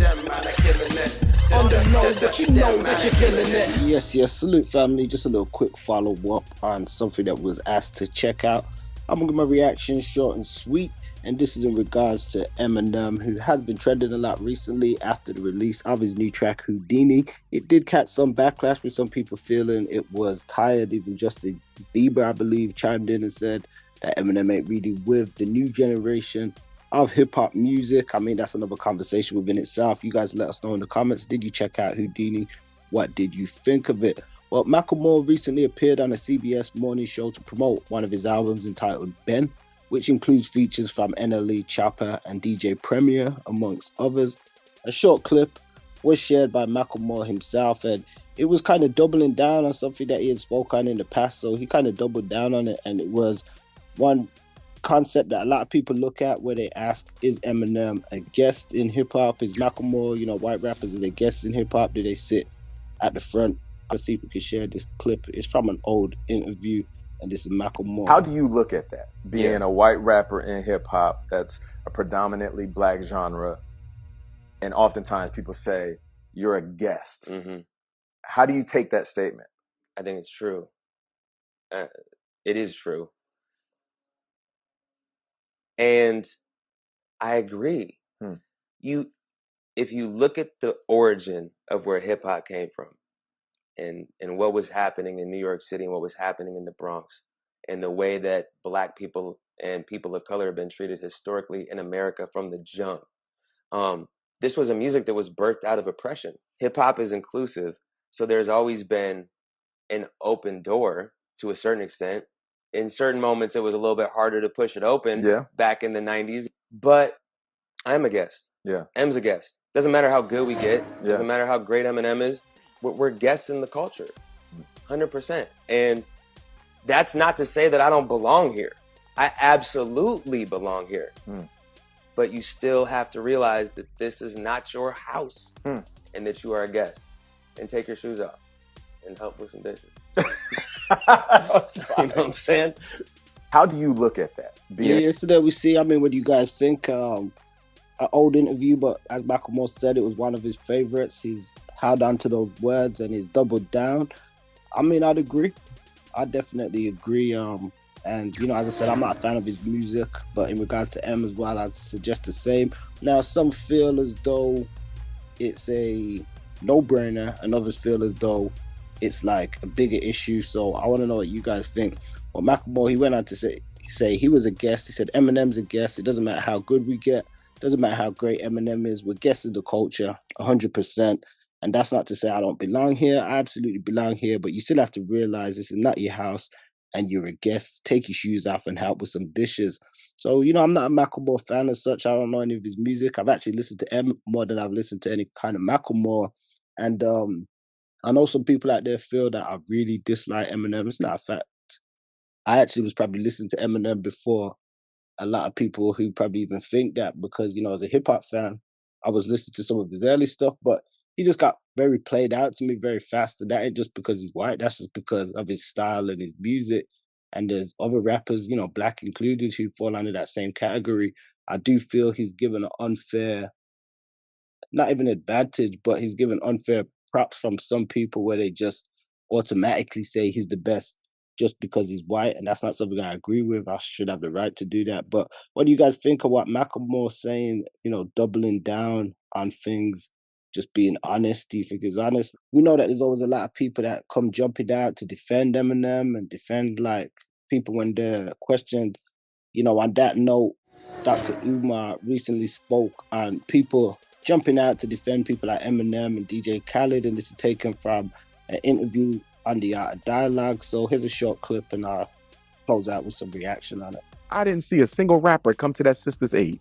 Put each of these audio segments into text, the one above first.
them man are killing it. On the low, but you know that you're killing it. Yes, salute family. Just a little quick follow-up on something that was asked to check out. I'm gonna give my reaction short and sweet, and this is in regards to Eminem, who has been trending a lot recently after the release of his new track Houdini. It did catch some backlash with some people feeling it was tired. Even Justin Bieber, I believe, chimed in and said that Eminem ain't really with the new generation of hip-hop music. I mean, that's another conversation within itself. You guys let us know in the comments. Did you check out Houdini? What did you think of it? Well, Macklemore recently appeared on a CBS morning show to promote one of his albums entitled Ben, which includes features from NLE Chopper and DJ Premier, amongst others. A short clip was shared by Macklemore himself, and it was kind of doubling down on something that he had spoken on in the past, so he kind of doubled down on it, and it was one concept that a lot of people look at where they ask, is Eminem a guest in hip-hop? Is Macklemore, white rappers, are they guests in hip-hop? Do they sit at the front? Let's see if we can share this clip. It's from an old interview, and this is Macklemore. How do you look at that? Being a white rapper in hip-hop that's a predominantly black genre, and oftentimes people say, you're a guest. Mm-hmm. How do you take that statement? I think it's true. It is true. And I agree. If you look at the origin of where hip hop came from and what was happening in New York City and what was happening in the Bronx and the way that black people and people of color have been treated historically in America from the jump. This was a music that was birthed out of oppression. Hip hop is inclusive. So there's always been an open door to a certain extent. In certain moments, it was a little bit harder to push it open back in the 90s. But I'm a guest. Yeah. M's a guest. Doesn't matter how good we get. Doesn't matter how great Eminem is. We're guests in the culture. 100%. And that's not to say that I don't belong here. I absolutely belong here. But you still have to realize that this is not your house and that you are a guest. And take your shoes off and help with some dishes. You know what I'm saying? How do you look at that? So there we see, what do you guys think? An old interview, but as Macklemore said, it was one of his favorites. He's held on to those words and he's doubled down. I'd agree. I definitely agree. And, as I said, I'm not a fan of his music, but in regards to M as well, I'd suggest the same. Now, some feel as though it's a no-brainer and others feel as though it's like a bigger issue. So I want to know what you guys think. Well, Macklemore, he went on to say he was a guest. He said Eminem's a guest. It doesn't matter how good we get. It doesn't matter how great Eminem is. We're guests of the culture, 100%. And that's not to say I don't belong here. I absolutely belong here. But you still have to realize this is not your house and you're a guest. Take your shoes off and help with some dishes. So, I'm not a Macklemore fan as such. I don't know any of his music. I've actually listened to M more than I've listened to any kind of Macklemore. And I know some people out there feel that I really dislike Eminem. It's not a fact. I actually was probably listening to Eminem before a lot of people who probably even think that, because, as a hip-hop fan, I was listening to some of his early stuff, but he just got very played out to me very fast. And that ain't just because he's white. That's just because of his style and his music. And there's other rappers, black included, who fall under that same category. I do feel he's given an unfair, not even advantage, but he's given unfair props from some people where they just automatically say he's the best just because he's white, and that's not something I agree with. I should have the right to do that. But what do you guys think of what Macklemore's saying, doubling down on things, just being honest? Do you think he's honest? We know that there's always a lot of people that come jumping out to defend Eminem and defend people when they're questioned. On that note, Dr. Umar recently spoke on people jumping out to defend people like Eminem and DJ Khaled, and this is taken from an interview on the Art of Dialogue. So here's a short clip, and I'll close out with some reaction on it. I didn't see a single rapper come to that sister's aid.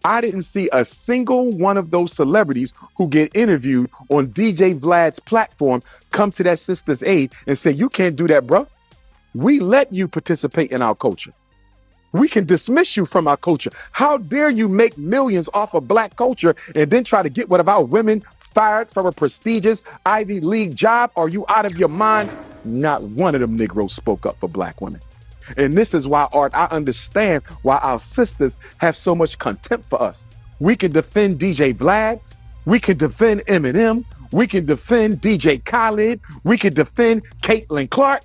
I didn't see a single one of those celebrities who get interviewed on DJ Vlad's platform come to that sister's aid and say, you can't do that, bro. We let you participate in our culture. We can dismiss you from our culture. How dare you make millions off of black culture and then try to get one of our women fired from a prestigious Ivy League job? Are you out of your mind? Not one of them Negroes spoke up for black women. And this is why, Art, I understand why our sisters have so much contempt for us. We can defend DJ Vlad. We can defend Eminem. We can defend DJ Khaled. We can defend Caitlin Clark.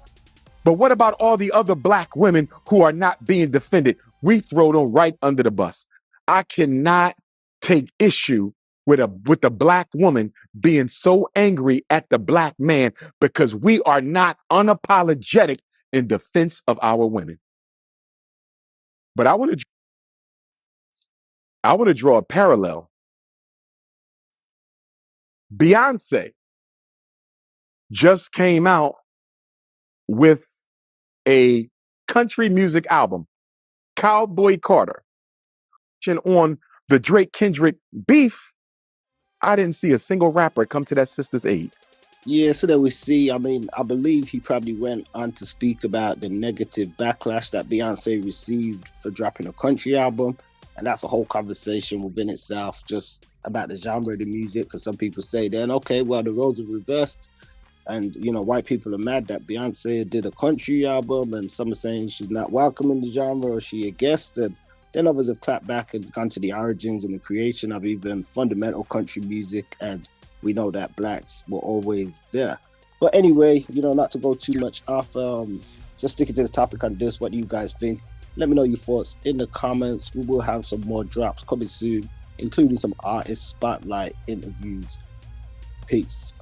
But what about all the other black women who are not being defended? We throw them right under the bus. I cannot take issue with the black woman being so angry at the black man because we are not unapologetic in defense of our women. But I want to draw a parallel. Beyonce just came out with a country music album, Cowboy Carter. And on the Drake Kendrick beef, I didn't see a single rapper come to that sister's aid. Yeah, so that we see, I mean, I believe he probably went on to speak about the negative backlash that Beyonce received for dropping a country album. And that's a whole conversation within itself, just about the genre of the music. Because some people say then, okay, well, the roles are reversed. And, you know, white people are mad that Beyonce did a country album. And some are saying she's not welcome in the genre or she a guest. And then others have clapped back and gone to the origins and the creation of even fundamental country music. And we know that blacks were always there. But anyway, you know, not to go too much off, just sticking to this topic on this, what do you guys think? Let me know your thoughts in the comments. We will have some more drops coming soon, including some artist spotlight interviews. Peace.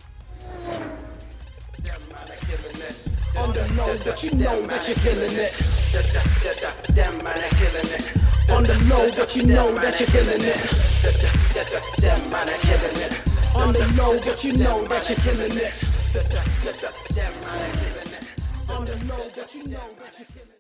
On the low, but you know that you're killing it. Damn man, I'm killing it. On the low, but you know that you're killing it. Damn man, I'm killing it. On the low, but you know that you're killing it. Damn man, I'm killing it. On the low, but you know that you're killing it.